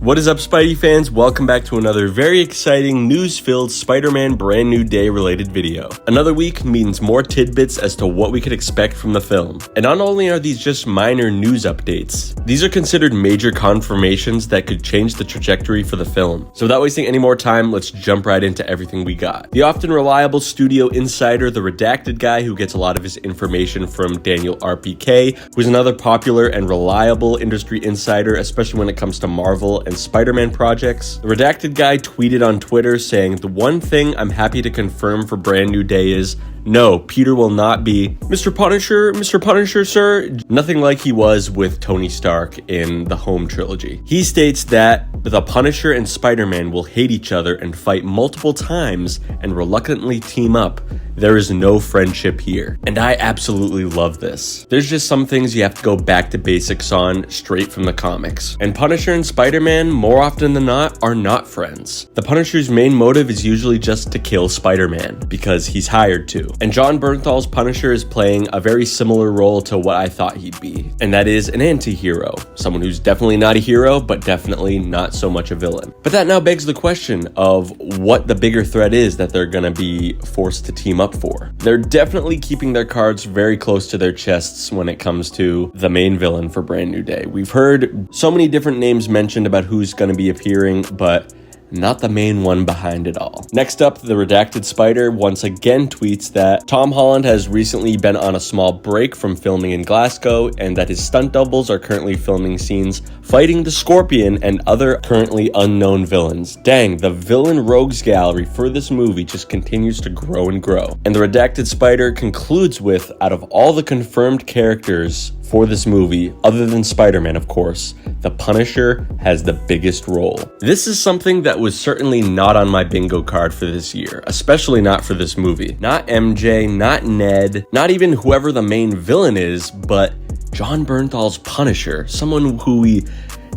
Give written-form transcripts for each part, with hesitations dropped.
What is up, Spidey fans? Welcome back to another very exciting, news-filled Spider-Man Brand New Day related video. Another week means more tidbits as to what we could expect from the film. And not only are these just minor news updates, these are considered major confirmations that could change the trajectory for the film. So without wasting any more time, let's jump right into everything we got. The often reliable studio insider, the redacted guy who gets a lot of his information from Daniel RPK, who's another popular and reliable industry insider, especially when it comes to Marvel and Spider-Man projects. The redacted guy tweeted on Twitter saying, "The one thing I'm happy to confirm for Brand New Day is, no, Peter will not be Mr. Punisher, sir." Nothing like he was with Tony Stark in the Home trilogy. He states that the Punisher and Spider-Man will hate each other and fight multiple times and reluctantly team up. There is no friendship here. And I absolutely love this. There's just some things you have to go back to basics on straight from the comics. And Punisher and Spider-Man, more often than not, are not friends. The Punisher's main motive is usually just to kill Spider-Man, because he's hired to. And Jon Bernthal's Punisher is playing a very similar role to what I thought he'd be. And that is an anti-hero. Someone who's definitely not a hero, but definitely not so much a villain. But that now begs the question of what the bigger threat is that they're gonna be forced to team up for. They're definitely keeping their cards very close to their chests when it comes to the main villain for Brand New Day. We've heard so many different names mentioned about who's going to be appearing, but not the main one behind it all. Next up, the redacted Spider once again tweets that Tom Holland has recently been on a small break from filming in Glasgow and that his stunt doubles are currently filming scenes fighting the Scorpion and other currently unknown villains. Dang, the villain rogues gallery for this movie just continues to grow and grow. And the redacted Spider concludes with, out of all the confirmed characters for this movie, other than Spider-Man, of course, the Punisher has the biggest role. This is something that was certainly not on my bingo card for this year, especially not for this movie. Not MJ, not Ned, not even whoever the main villain is, but Jon Bernthal's Punisher, someone who we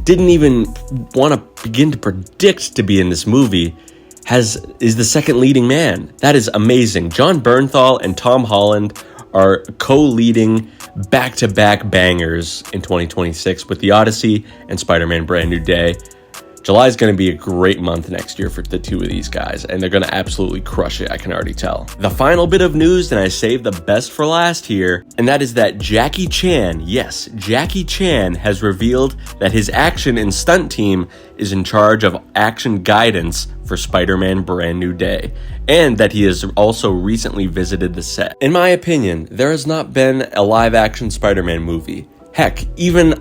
didn't even want to begin to predict to be in this movie, is the second leading man. That is amazing. Jon Bernthal and Tom Holland are co-leading back-to-back bangers in 2026 with The Odyssey and Spider-Man Brand New Day. July is going to be a great month next year for the two of these guys, and they're going to absolutely crush it, I can already tell. The final bit of news, and I saved the best for last here, and that is that Jackie Chan, yes, Jackie Chan has revealed that his action and stunt team is in charge of action guidance for Spider-Man Brand New Day, and that he has also recently visited the set. In my opinion, there has not been a live-action Spider-Man movie, heck, even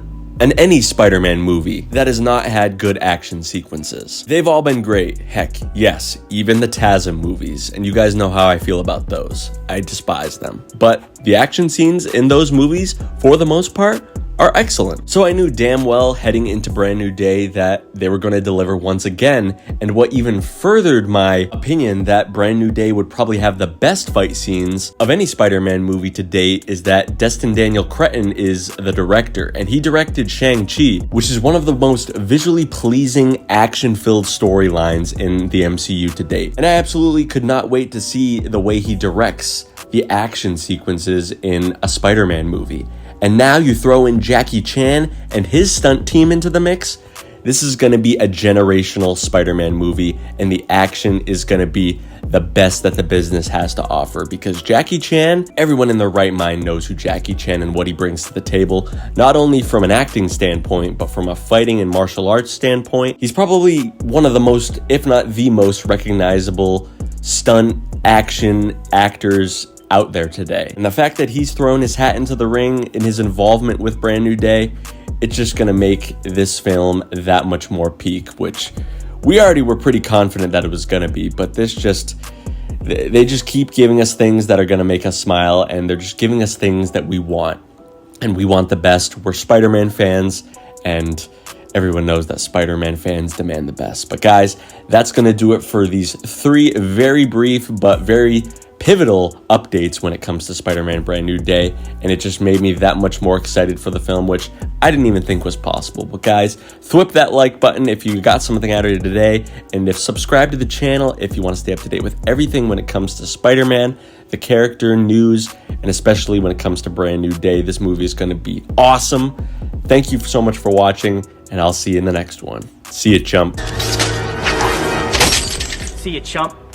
any Spider-Man movie that has not had good action sequences. They've all been great. Heck, yes, even the TEASED movies, and you guys know how I feel about those. I despise them. But the action scenes in those movies, for the most part, are excellent. So I knew damn well heading into Brand New Day that they were going to deliver once again, and what even furthered my opinion that Brand New Day would probably have the best fight scenes of any Spider-Man movie to date is that Destin Daniel Cretton is the director, and he directed Shang-Chi, which is one of the most visually pleasing, action-filled storylines in the MCU to date. And I absolutely could not wait to see the way he directs the action sequences in a Spider-Man movie. And now you throw in Jackie Chan and his stunt team into the mix. This is going to be a generational Spider-Man movie, and the action is going to be the best that the business has to offer, because Jackie Chan, everyone in their right mind knows who Jackie Chan and what he brings to the table, not only from an acting standpoint, but from a fighting and martial arts standpoint. He's probably one of the most, if not the most recognizable stunt action actors out there today. And the fact that he's thrown his hat into the ring in his involvement with Brand New Day, it's just gonna make this film that much more peak, which we already were pretty confident that it was gonna be, but they just keep giving us things that are gonna make us smile, and they're just giving us things that we want. And we want the best. We're Spider-Man fans, and everyone knows that Spider-Man fans demand the best. But guys, that's gonna do it for these three very brief but very pivotal updates when it comes to Spider-Man Brand New Day, and it just made me that much more excited for the film, which I didn't even think was possible. But guys, thwip that like button if you got something out of it today, and subscribe to the channel if you want to stay up to date with everything when it comes to Spider-Man, the character, news, and especially when it comes to Brand New Day. This movie is going to be awesome. Thank you so much for watching, and I'll see you in the next one. See ya, chump. See ya, chump.